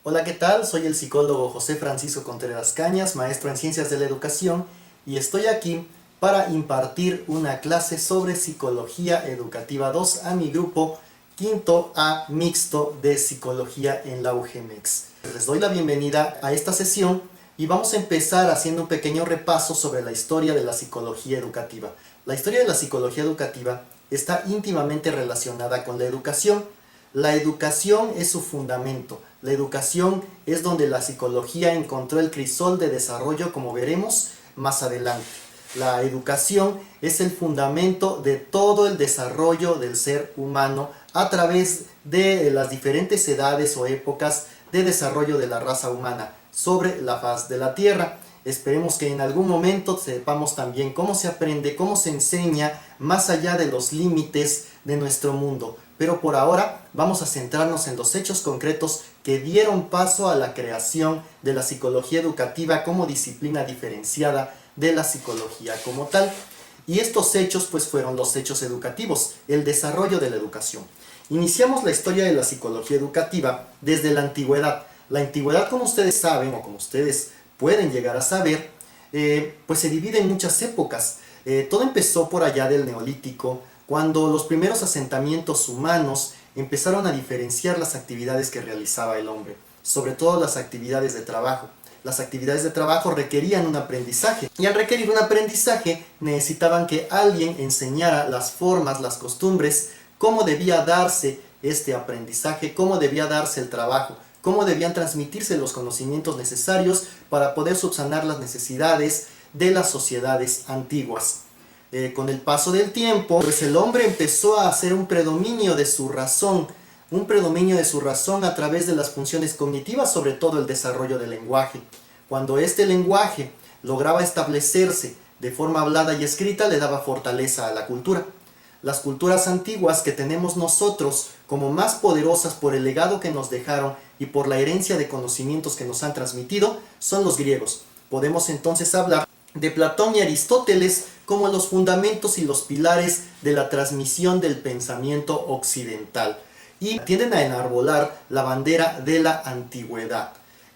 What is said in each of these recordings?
Hola, ¿qué tal? Soy el psicólogo José Francisco Contreras Cañas, maestro en Ciencias de la Educación, y estoy aquí para impartir una clase sobre Psicología Educativa 2 a mi grupo quinto A mixto de Psicología en la UGMEX. Les doy la bienvenida a esta sesión y vamos a empezar haciendo un pequeño repaso sobre la historia de la psicología educativa. La historia de la psicología educativa está íntimamente relacionada con la educación. La educación es su fundamento. La educación es donde la psicología encontró el crisol de desarrollo, como veremos más adelante. La educación es el fundamento de todo el desarrollo del ser humano a través de las diferentes edades o épocas de desarrollo de la raza humana sobre la faz de la tierra. Esperemos que en algún momento sepamos también cómo se aprende, cómo se enseña más allá de los límites de nuestro mundo. Pero por ahora vamos a centrarnos en los hechos concretos que dieron paso a la creación de la psicología educativa como disciplina diferenciada de la psicología como tal. Y estos hechos pues fueron los hechos educativos, el desarrollo de la educación. Iniciamos la historia de la psicología educativa desde la antigüedad. La antigüedad, como ustedes saben o como ustedes pueden llegar a saber, pues se divide en muchas épocas. Todo empezó por allá del Neolítico, cuando los primeros asentamientos humanos empezaron a diferenciar las actividades que realizaba el hombre, sobre todo las actividades de trabajo. Las actividades de trabajo requerían un aprendizaje, y al requerir un aprendizaje necesitaban que alguien enseñara las formas, las costumbres, cómo debía darse este aprendizaje, cómo debía darse el trabajo, cómo debían transmitirse los conocimientos necesarios para poder subsanar las necesidades de las sociedades antiguas. Con el paso del tiempo, pues el hombre empezó a hacer un predominio de su razón a través de las funciones cognitivas, sobre todo el desarrollo del lenguaje. Cuando este lenguaje lograba establecerse de forma hablada y escrita, le daba fortaleza a la cultura. Las culturas antiguas que tenemos nosotros como más poderosas por el legado que nos dejaron y por la herencia de conocimientos que nos han transmitido son los griegos. Podemos entonces hablar de Platón y Aristóteles como los fundamentos y los pilares de la transmisión del pensamiento occidental, y tienden a enarbolar la bandera de la antigüedad.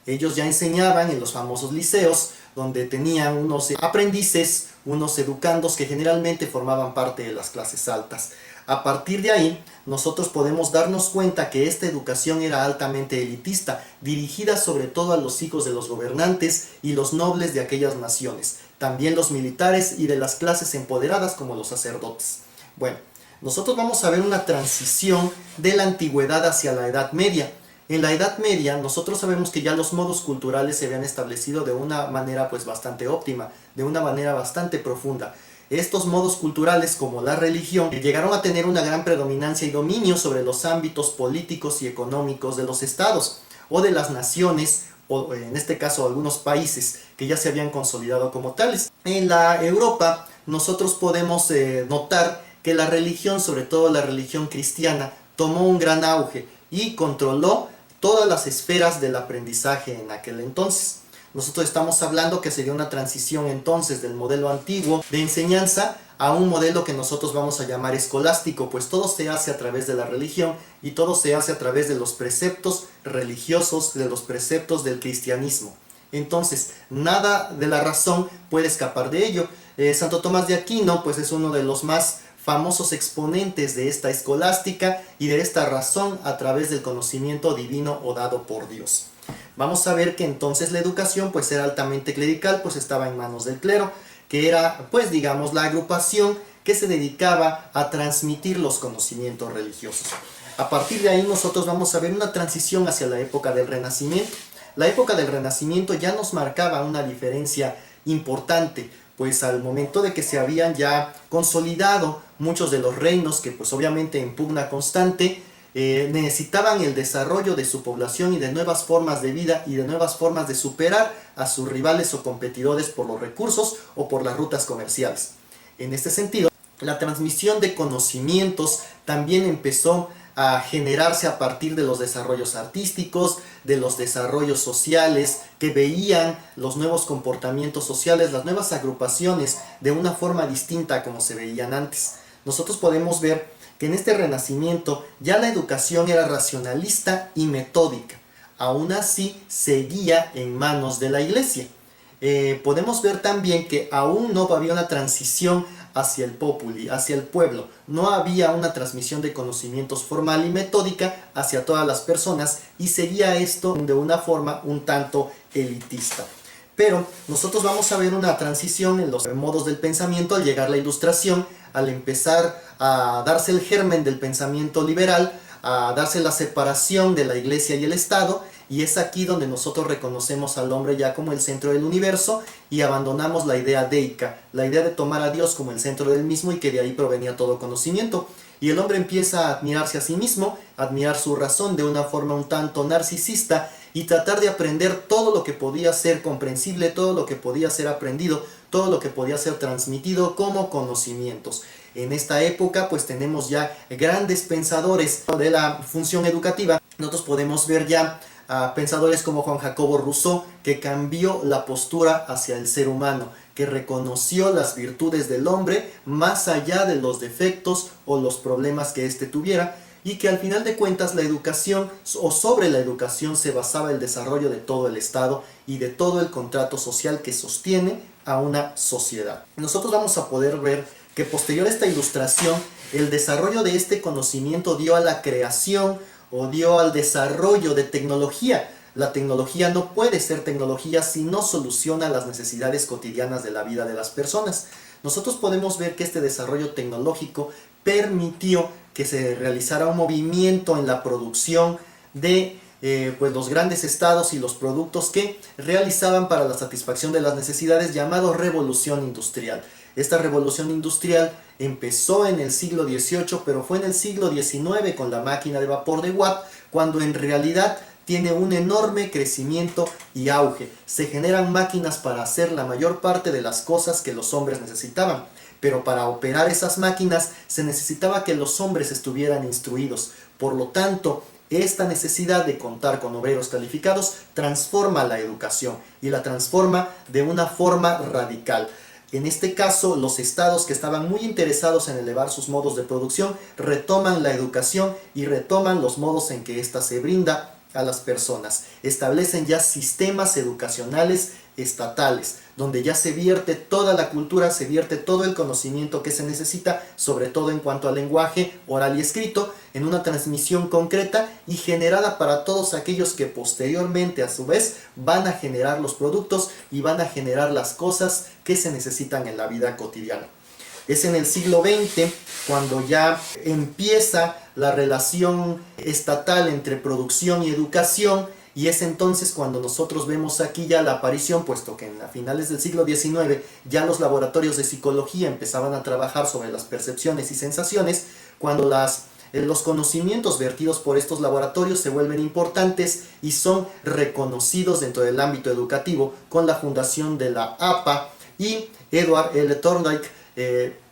Ellos ya enseñaban en los famosos liceos, donde tenían unos aprendices, unos educandos que generalmente formaban parte de las clases altas. A partir de ahí, nosotros podemos darnos cuenta que esta educación era altamente elitista, dirigida sobre todo a los hijos de los gobernantes y los nobles de aquellas naciones, también los militares y de las clases empoderadas como los sacerdotes. Bueno, nosotros vamos a ver una transición de la antigüedad hacia la Edad Media. En la Edad Media nosotros sabemos que ya los modos culturales se habían establecido de una manera pues bastante óptima, de una manera bastante profunda. Estos modos culturales, como la religión, llegaron a tener una gran predominancia y dominio sobre los ámbitos políticos y económicos de los estados o de las naciones, o en este caso algunos países que ya se habían consolidado como tales. En la Europa nosotros podemos notar que la religión, sobre todo la religión cristiana, tomó un gran auge y controló todas las esferas del aprendizaje en aquel entonces. Nosotros estamos hablando que sería una transición entonces del modelo antiguo de enseñanza a un modelo que nosotros vamos a llamar escolástico, pues todo se hace a través de la religión y todo se hace a través de los preceptos religiosos, de los preceptos del cristianismo. Entonces, nada de la razón puede escapar de ello. Santo Tomás de Aquino pues es uno de los más famosos exponentes de esta escolástica y de esta razón a través del conocimiento divino o dado por Dios. Vamos a ver que entonces la educación pues era altamente clerical, pues estaba en manos del clero, que era pues digamos la agrupación que se dedicaba a transmitir los conocimientos religiosos. A partir de ahí nosotros vamos a ver una transición hacia la época del Renacimiento. La época del Renacimiento ya nos marcaba una diferencia importante, pues al momento de que se habían ya consolidado muchos de los reinos que pues obviamente en pugna constante, necesitaban el desarrollo de su población y de nuevas formas de vida y de nuevas formas de superar a sus rivales o competidores por los recursos o por las rutas comerciales. En este sentido, la transmisión de conocimientos también empezó a generarse a partir de los desarrollos artísticos, de los desarrollos sociales, que veían los nuevos comportamientos sociales, las nuevas agrupaciones de una forma distinta a como se veían antes. Nosotros podemos ver que en este renacimiento ya la educación era racionalista y metódica. aún así seguía en manos de la iglesia. Podemos ver también que aún no había una transición hacia el populi, hacia el pueblo. No había una transmisión de conocimientos formal y metódica hacia todas las personas y seguía esto de una forma un tanto elitista. Pero nosotros vamos a ver una transición en los modos del pensamiento al llegar la Ilustración, al empezar a darse el germen del pensamiento liberal, a darse la separación de la iglesia y el Estado, y es aquí donde nosotros reconocemos al hombre ya como el centro del universo y abandonamos la idea deica, la idea de tomar a Dios como el centro del mismo y que de ahí provenía todo conocimiento. Y el hombre empieza a admirarse a sí mismo, a admirar su razón de una forma un tanto narcisista y tratar de aprender todo lo que podía ser comprensible, todo lo que podía ser aprendido, todo lo que podía ser transmitido como conocimientos. En esta época pues tenemos ya grandes pensadores de la función educativa. Nosotros podemos ver ya a pensadores como Juan Jacobo Rousseau, que cambió la postura hacia el ser humano, que reconoció las virtudes del hombre más allá de los defectos o los problemas que éste tuviera, y que al final de cuentas la educación o sobre la educación se basaba el desarrollo de todo el Estado y de todo el contrato social que sostiene a una sociedad. Nosotros vamos a poder ver que posterior a esta Ilustración, el desarrollo de este conocimiento dio a la creación o dio al desarrollo de tecnología. La tecnología no puede ser tecnología si no soluciona las necesidades cotidianas de la vida de las personas. Nosotros podemos ver que este desarrollo tecnológico permitió que se realizara un movimiento en la producción de pues los grandes estados y los productos que realizaban para la satisfacción de las necesidades, llamado revolución industrial. Esta revolución industrial empezó en el siglo XVIII, pero fue en el siglo XIX con la máquina de vapor de Watt, cuando en realidad tiene un enorme crecimiento y auge. Se generan máquinas para hacer la mayor parte de las cosas que los hombres necesitaban, pero para operar esas máquinas se necesitaba que los hombres estuvieran instruidos. Por lo tanto, esta necesidad de contar con obreros calificados transforma la educación y la transforma de una forma radical. En este caso, los estados que estaban muy interesados en elevar sus modos de producción retoman la educación y retoman los modos en que ésta se brinda a las personas. Establecen ya sistemas educacionales estatales, donde ya se vierte toda la cultura, se vierte todo el conocimiento que se necesita, sobre todo en cuanto al lenguaje oral y escrito, en una transmisión concreta y generada para todos aquellos que posteriormente a su vez van a generar los productos y van a generar las cosas que se necesitan en la vida cotidiana. Es en el siglo XX cuando ya empieza la relación estatal entre producción y educación, y es entonces cuando nosotros vemos aquí ya la aparición, puesto que a finales del siglo XIX ya los laboratorios de psicología empezaban a trabajar sobre las percepciones y sensaciones, cuando los conocimientos vertidos por estos laboratorios se vuelven importantes y son reconocidos dentro del ámbito educativo con la fundación de la APA y Edward L. Thorndike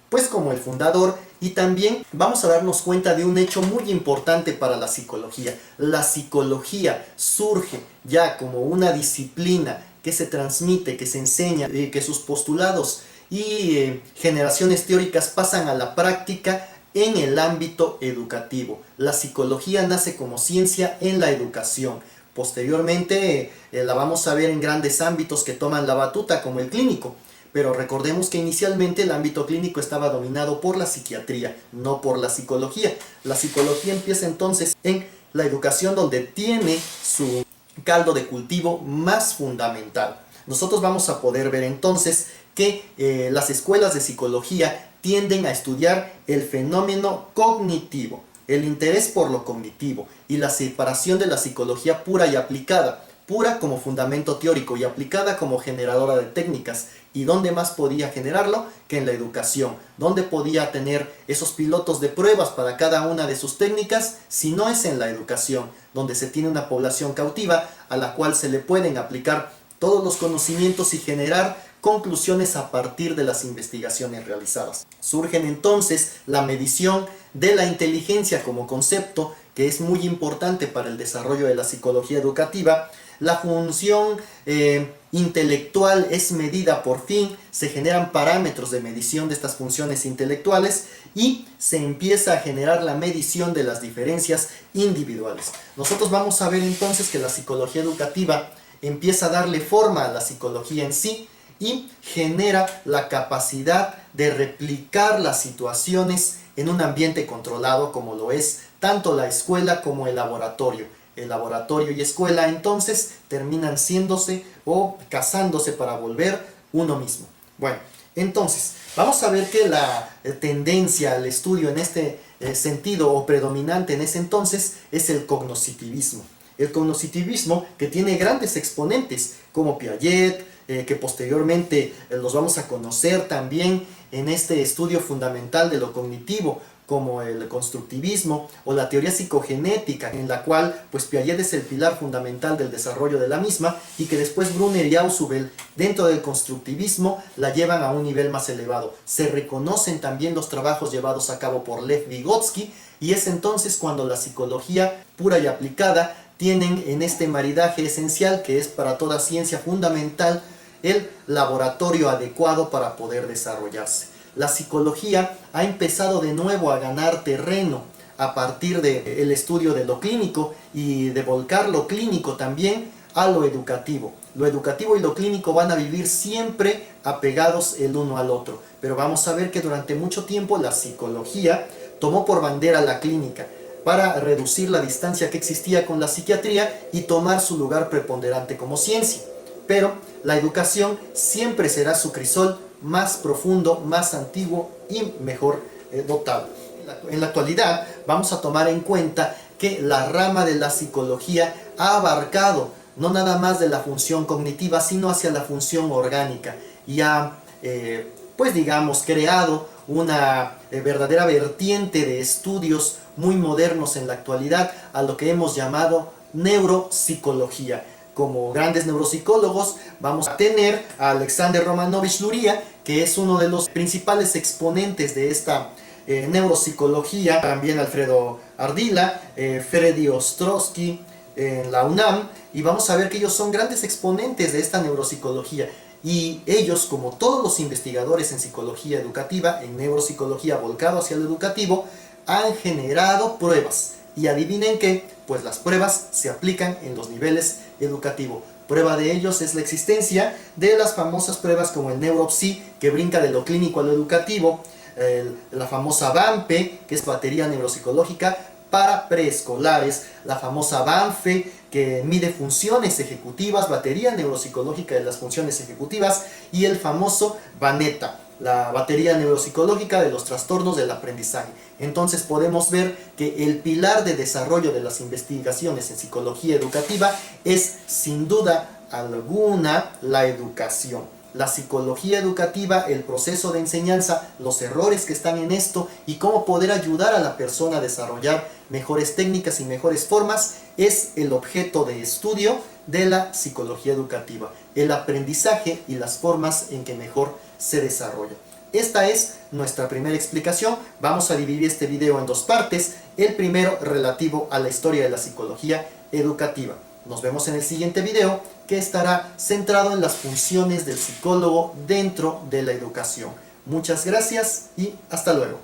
pues como el fundador. Y también vamos a darnos cuenta de un hecho muy importante para la psicología. La psicología surge ya como una disciplina que se transmite, que se enseña, que sus postulados y generaciones teóricas pasan a la práctica en el ámbito educativo. La psicología nace como ciencia en la educación. Posteriormente la vamos a ver en grandes ámbitos que toman la batuta, como el clínico. Pero recordemos que inicialmente el ámbito clínico estaba dominado por la psiquiatría, no por la psicología. La psicología empieza entonces en la educación, donde tiene su caldo de cultivo más fundamental. Nosotros vamos a poder ver entonces que las escuelas de psicología tienden a estudiar el fenómeno cognitivo, el interés por lo cognitivo y la separación de la psicología pura y aplicada. Pura como fundamento teórico y aplicada como generadora de técnicas. ¿Y dónde más podía generarlo? Que en la educación. ¿Dónde podía tener esos pilotos de pruebas para cada una de sus técnicas? Si no es en la educación, donde se tiene una población cautiva a la cual se le pueden aplicar todos los conocimientos y generar conclusiones a partir de las investigaciones realizadas. Surgen entonces la medición de la inteligencia como concepto, que es muy importante para el desarrollo de la psicología educativa. La función intelectual es medida por fin, se generan parámetros de medición de estas funciones intelectuales y se empieza a generar la medición de las diferencias individuales. Nosotros vamos a ver entonces que la psicología educativa empieza a darle forma a la psicología en sí y genera la capacidad de replicar las situaciones en un ambiente controlado como lo es tanto la escuela como el laboratorio. El laboratorio y escuela entonces terminan siéndose o casándose para volver uno mismo. Bueno, entonces vamos a ver que la tendencia al estudio en este sentido o predominante en ese entonces es el cognoscitivismo. El cognoscitivismo que tiene grandes exponentes como Piaget, que posteriormente los vamos a conocer también en este estudio fundamental de lo cognitivo, como el constructivismo o la teoría psicogenética, en la cual pues Piaget es el pilar fundamental del desarrollo de la misma, y que después Brunner y Ausubel dentro del constructivismo la llevan a un nivel más elevado. Se reconocen también los trabajos llevados a cabo por Lev Vygotsky, y es entonces cuando la psicología pura y aplicada tienen en este maridaje esencial, que es para toda ciencia fundamental, el laboratorio adecuado para poder desarrollarse. La psicología ha empezado de nuevo a ganar terreno a partir del estudio de lo clínico y de volcar lo clínico también a lo educativo. Lo educativo y lo clínico van a vivir siempre apegados el uno al otro, pero vamos a ver que durante mucho tiempo la psicología tomó por bandera la clínica para reducir la distancia que existía con la psiquiatría y tomar su lugar preponderante como ciencia. Pero la educación siempre será su crisol más profundo, más antiguo y mejor dotado. En la actualidad vamos a tomar en cuenta que la rama de la psicología ha abarcado no nada más de la función cognitiva, sino hacia la función orgánica, y ha pues digamos creado una verdadera vertiente de estudios muy modernos en la actualidad a lo que hemos llamado neuropsicología. Como grandes neuropsicólogos vamos a tener a Alexander Romanovich Luria, que es uno de los principales exponentes de esta neuropsicología, también Alfredo Ardila, Freddy Ostrowski en la UNAM, y vamos a ver que ellos son grandes exponentes de esta neuropsicología. Y ellos, como todos los investigadores en psicología educativa, en neuropsicología volcado hacia lo educativo, han generado pruebas. Y adivinen qué, pues las pruebas se aplican en los niveles educativos. Prueba de ellos es la existencia de las famosas pruebas como el NeuroPsy, que brinca de lo clínico a lo educativo, la famosa BAMPE, que es batería neuropsicológica para preescolares, la famosa BANFE, que mide funciones ejecutivas, batería neuropsicológica de las funciones ejecutivas, y el famoso BANETA, la batería neuropsicológica de los trastornos del aprendizaje. Entonces podemos ver que el pilar de desarrollo de las investigaciones en psicología educativa es sin duda alguna la educación. La psicología educativa, el proceso de enseñanza, los errores que están en esto y cómo poder ayudar a la persona a desarrollar mejores técnicas y mejores formas es el objeto de estudio de la psicología educativa, el aprendizaje y las formas en que mejor se desarrolla. Esta es nuestra primera explicación. Vamos a dividir este video en dos partes. El primero relativo a la historia de la psicología educativa. Nos vemos en el siguiente video, que estará centrado en las funciones del psicólogo dentro de la educación. Muchas gracias y hasta luego.